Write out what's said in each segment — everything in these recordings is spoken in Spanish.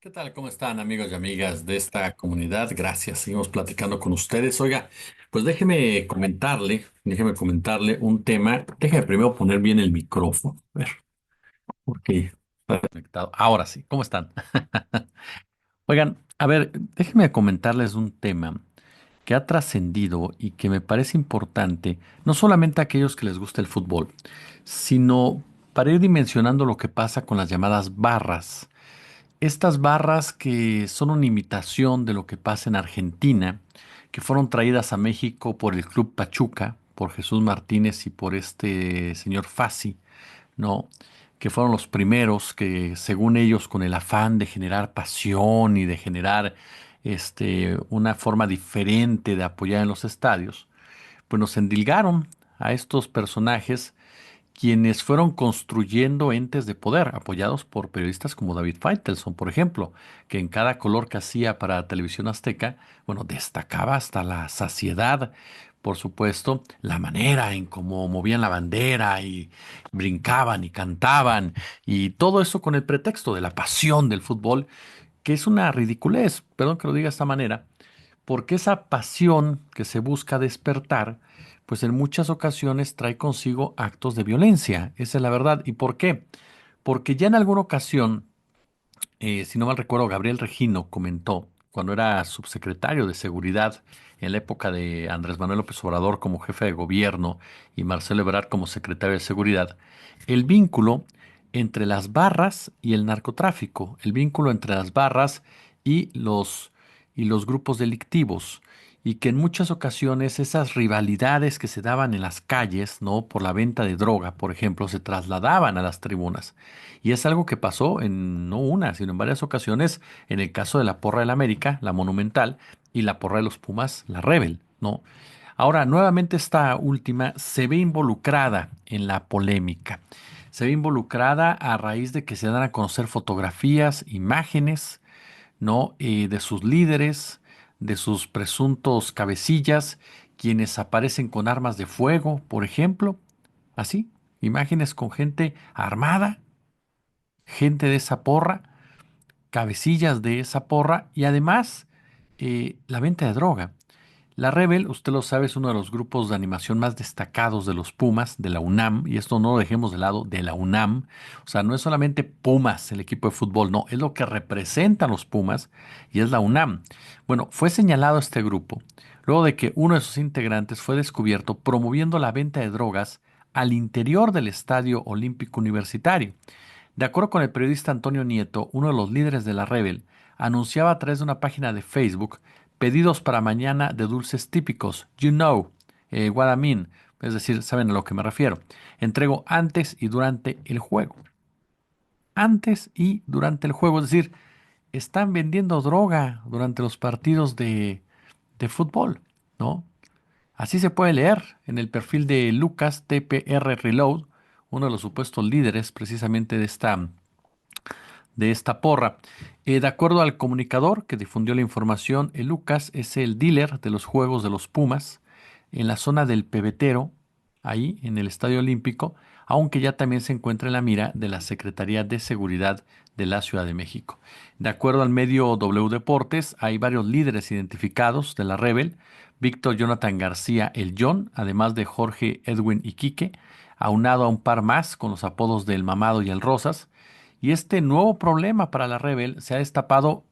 ¿Qué tal? ¿Cómo están amigos y amigas de esta comunidad? Gracias. Seguimos platicando con ustedes. Oiga, pues déjeme comentarle un tema. Déjeme primero poner bien el micrófono. A ver, porque está conectado. Ahora sí, ¿cómo están? Oigan, a ver, déjenme comentarles un tema que ha trascendido y que me parece importante, no solamente a aquellos que les gusta el fútbol, sino para ir dimensionando lo que pasa con las llamadas barras. Estas barras que son una imitación de lo que pasa en Argentina, que fueron traídas a México por el Club Pachuca, por Jesús Martínez y por este señor Fassi, ¿no? Que fueron los primeros que, según ellos, con el afán de generar pasión y de generar una forma diferente de apoyar en los estadios, pues nos endilgaron a estos personajes quienes fueron construyendo entes de poder, apoyados por periodistas como David Faitelson, por ejemplo, que en cada color que hacía para Televisión Azteca, bueno, destacaba hasta la saciedad, por supuesto, la manera en cómo movían la bandera y brincaban y cantaban, y todo eso con el pretexto de la pasión del fútbol, que es una ridiculez, perdón que lo diga de esta manera, porque esa pasión que se busca despertar, pues en muchas ocasiones trae consigo actos de violencia. Esa es la verdad. ¿Y por qué? Porque ya en alguna ocasión, si no mal recuerdo, Gabriel Regino comentó, cuando era subsecretario de Seguridad en la época de Andrés Manuel López Obrador como jefe de gobierno y Marcelo Ebrard como secretario de Seguridad, el vínculo entre las barras y el narcotráfico, el vínculo entre las barras y los grupos delictivos, y que en muchas ocasiones esas rivalidades que se daban en las calles, ¿no? Por la venta de droga, por ejemplo, se trasladaban a las tribunas. Y es algo que pasó en no una, sino en varias ocasiones en el caso de la Porra del América, la Monumental, y la Porra de los Pumas, la Rebel, ¿no? Ahora, nuevamente esta última se ve involucrada en la polémica. Se ve involucrada a raíz de que se dan a conocer fotografías, imágenes, ¿no? De sus líderes, de sus presuntos cabecillas, quienes aparecen con armas de fuego, por ejemplo. Así, imágenes con gente armada, gente de esa porra, cabecillas de esa porra y además la venta de droga. La Rebel, usted lo sabe, es uno de los grupos de animación más destacados de los Pumas, de la UNAM, y esto no lo dejemos de lado, de la UNAM. O sea, no es solamente Pumas, el equipo de fútbol, no, es lo que representan los Pumas y es la UNAM. Bueno, fue señalado este grupo luego de que uno de sus integrantes fue descubierto promoviendo la venta de drogas al interior del Estadio Olímpico Universitario. De acuerdo con el periodista Antonio Nieto, uno de los líderes de la Rebel, anunciaba a través de una página de Facebook pedidos para mañana de dulces típicos. You know, what I mean. Es decir, saben a lo que me refiero. Entrego antes y durante el juego. Antes y durante el juego. Es decir, están vendiendo droga durante los partidos de fútbol, ¿no? Así se puede leer en el perfil de Lucas TPR Reload, uno de los supuestos líderes precisamente de esta porra. De acuerdo al comunicador que difundió la información, el Lucas es el dealer de los juegos de los Pumas en la zona del Pebetero, ahí en el Estadio Olímpico, aunque ya también se encuentra en la mira de la Secretaría de Seguridad de la Ciudad de México. De acuerdo al medio W Deportes, hay varios líderes identificados de la Rebel: Víctor Jonathan García el John, además de Jorge Edwin Iquique, aunado a un par más con los apodos del Mamado y el Rosas. Y este nuevo problema para la Rebel se ha destapado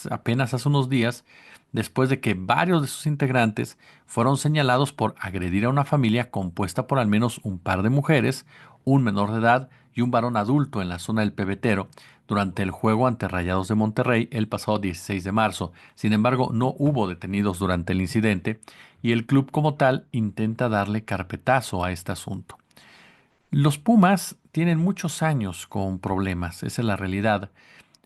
apenas hace unos días, después de que varios de sus integrantes fueron señalados por agredir a una familia compuesta por al menos un par de mujeres, un menor de edad y un varón adulto en la zona del Pebetero durante el juego ante Rayados de Monterrey el pasado 16 de marzo. Sin embargo, no hubo detenidos durante el incidente y el club como tal intenta darle carpetazo a este asunto. Los Pumas tienen muchos años con problemas, esa es la realidad.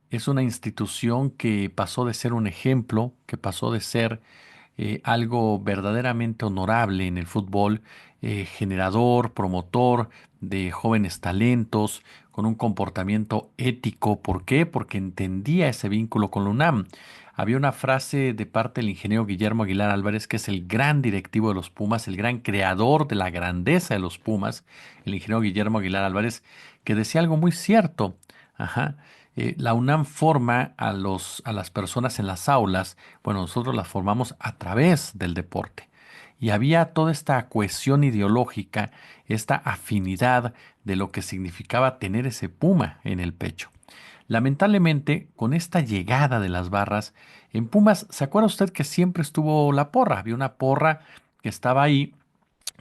Es una institución que pasó de ser un ejemplo, que pasó de ser algo verdaderamente honorable en el fútbol, generador, promotor de jóvenes talentos, con un comportamiento ético. ¿Por qué? Porque entendía ese vínculo con la UNAM. Había una frase de parte del ingeniero Guillermo Aguilar Álvarez, que es el gran directivo de los Pumas, el gran creador de la grandeza de los Pumas, el ingeniero Guillermo Aguilar Álvarez, que decía algo muy cierto. Ajá. La UNAM forma a las personas en las aulas, bueno, nosotros las formamos a través del deporte. Y había toda esta cohesión ideológica, esta afinidad de lo que significaba tener ese puma en el pecho. Lamentablemente, con esta llegada de las barras, en Pumas, ¿se acuerda usted que siempre estuvo la porra? Había una porra que estaba ahí,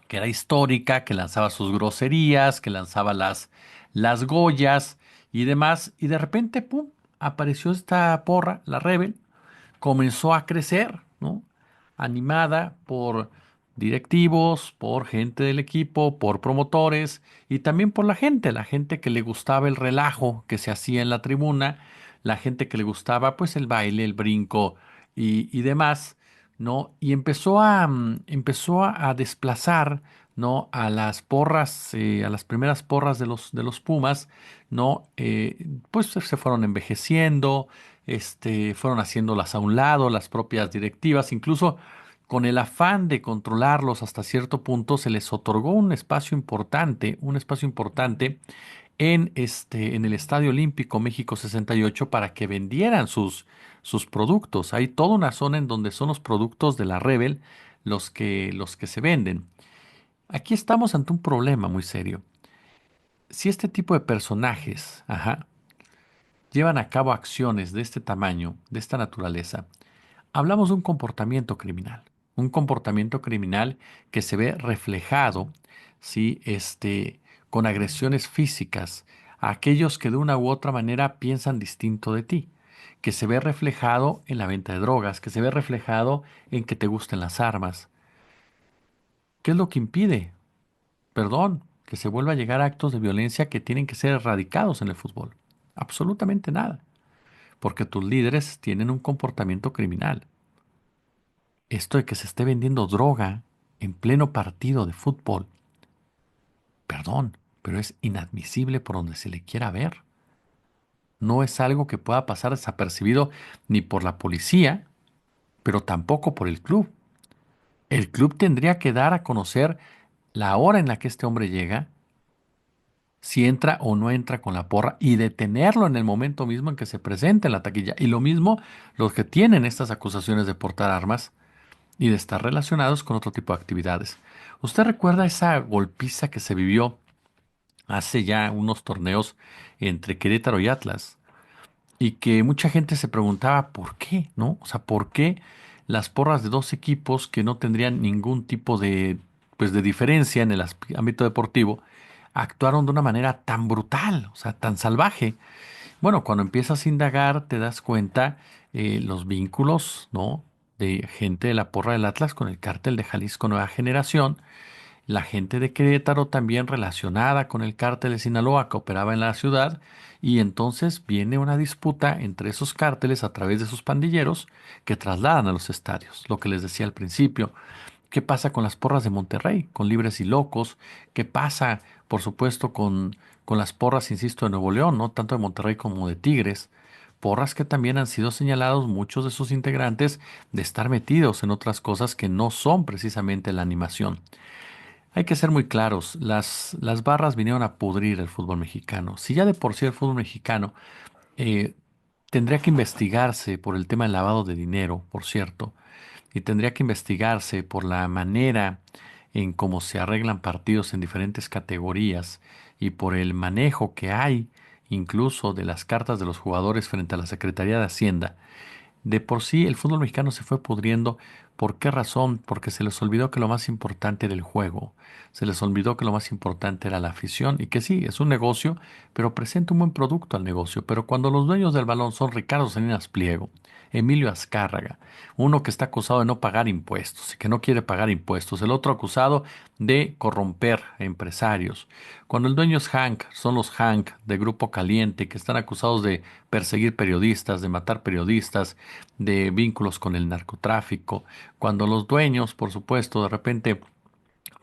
que era histórica, que lanzaba sus groserías, que lanzaba las Goyas y demás, y de repente, ¡pum!, apareció esta porra, la Rebel, comenzó a crecer, ¿no? Animada por directivos, por gente del equipo, por promotores y también por la gente que le gustaba el relajo que se hacía en la tribuna, la gente que le gustaba pues el baile, el brinco y demás, ¿no? Y empezó a desplazar, ¿no? A las porras, a las primeras porras de los Pumas, ¿no? Pues se fueron envejeciendo, fueron haciéndolas a un lado, las propias directivas, incluso con el afán de controlarlos hasta cierto punto, se les otorgó un espacio importante en el Estadio Olímpico México 68 para que vendieran sus productos. Hay toda una zona en donde son los productos de la Rebel los que se venden. Aquí estamos ante un problema muy serio. Si este tipo de personajes, ajá, llevan a cabo acciones de este tamaño, de esta naturaleza, hablamos de un comportamiento criminal que se ve reflejado, ¿sí? Con agresiones físicas a aquellos que de una u otra manera piensan distinto de ti, que se ve reflejado en la venta de drogas, que se ve reflejado en que te gusten las armas. ¿Qué es lo que impide? Perdón, que se vuelva a llegar a actos de violencia que tienen que ser erradicados en el fútbol. Absolutamente nada, porque tus líderes tienen un comportamiento criminal. Esto de que se esté vendiendo droga en pleno partido de fútbol, perdón, pero es inadmisible por donde se le quiera ver. No es algo que pueda pasar desapercibido ni por la policía, pero tampoco por el club. El club tendría que dar a conocer la hora en la que este hombre llega, si entra o no entra con la porra y detenerlo en el momento mismo en que se presente en la taquilla. Y lo mismo los que tienen estas acusaciones de portar armas y de estar relacionados con otro tipo de actividades. ¿Usted recuerda esa golpiza que se vivió hace ya unos torneos entre Querétaro y Atlas? Y que mucha gente se preguntaba por qué, ¿no? O sea, ¿por qué las porras de dos equipos que no tendrían ningún tipo de, pues, de diferencia en el ámbito deportivo actuaron de una manera tan brutal, o sea, tan salvaje? Bueno, cuando empiezas a indagar te das cuenta los vínculos, ¿no? De gente de la porra del Atlas con el cártel de Jalisco Nueva Generación, la gente de Querétaro también relacionada con el cártel de Sinaloa que operaba en la ciudad, y entonces viene una disputa entre esos cárteles a través de sus pandilleros que trasladan a los estadios, lo que les decía al principio. ¿Qué pasa con las porras de Monterrey, con Libres y Locos? ¿Qué pasa, por supuesto, con las porras, insisto, de Nuevo León, ¿no? Tanto de Monterrey como de Tigres. Porras que también han sido señalados muchos de sus integrantes de estar metidos en otras cosas que no son precisamente la animación. Hay que ser muy claros, las barras vinieron a pudrir el fútbol mexicano. Si ya de por sí el fútbol mexicano eh, tendría que investigarse por el tema del lavado de dinero, por cierto, y tendría que investigarse por la manera en cómo se arreglan partidos en diferentes categorías y por el manejo que hay incluso de las cartas de los jugadores frente a la Secretaría de Hacienda. De por sí el fútbol mexicano se fue pudriendo. ¿Por qué razón? Porque se les olvidó que lo más importante era el juego. Se les olvidó que lo más importante era la afición y que sí, es un negocio, pero presenta un buen producto al negocio. Pero cuando los dueños del balón son Ricardo Salinas Pliego, Emilio Azcárraga, uno que está acusado de no pagar impuestos y que no quiere pagar impuestos, el otro acusado de corromper empresarios. Cuando el dueño es Hank, son los Hank de Grupo Caliente que están acusados de perseguir periodistas, de matar periodistas, de vínculos con el narcotráfico. Cuando los dueños, por supuesto, de repente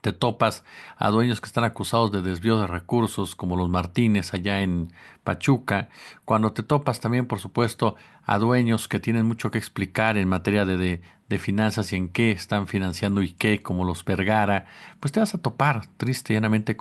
te topas a dueños que están acusados de desvío de recursos, como los Martínez allá en Pachuca. Cuando te topas también, por supuesto, a dueños que tienen mucho que explicar en materia de finanzas y en qué están financiando y qué, como los Vergara, pues te vas a topar triste y llanamente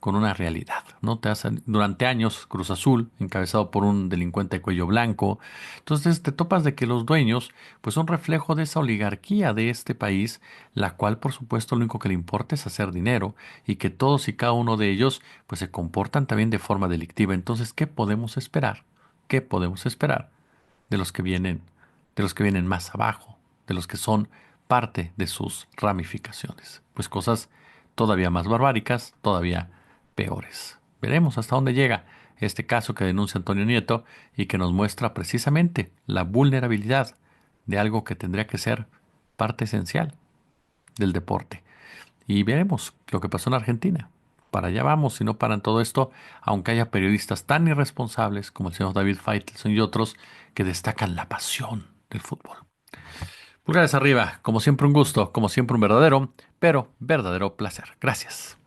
con una realidad, ¿no? Durante años, Cruz Azul, encabezado por un delincuente de cuello blanco, entonces te topas de que los dueños, pues son reflejo de esa oligarquía de este país, la cual, por supuesto, lo único que le importa es hacer dinero y que todos y cada uno de ellos, pues se comportan también de forma delictiva. Entonces, ¿qué podemos esperar? ¿Qué podemos esperar de los que vienen, de los que vienen más abajo, de los que son parte de sus ramificaciones? Pues cosas todavía más barbáricas, todavía peores. Veremos hasta dónde llega este caso que denuncia Antonio Nieto y que nos muestra precisamente la vulnerabilidad de algo que tendría que ser parte esencial del deporte. Y veremos lo que pasó en Argentina. Para allá vamos, si no paran todo esto, aunque haya periodistas tan irresponsables como el señor David Faitelson y otros que destacan la pasión del fútbol. Pulgares arriba, como siempre un gusto, como siempre un verdadero, pero verdadero placer. Gracias.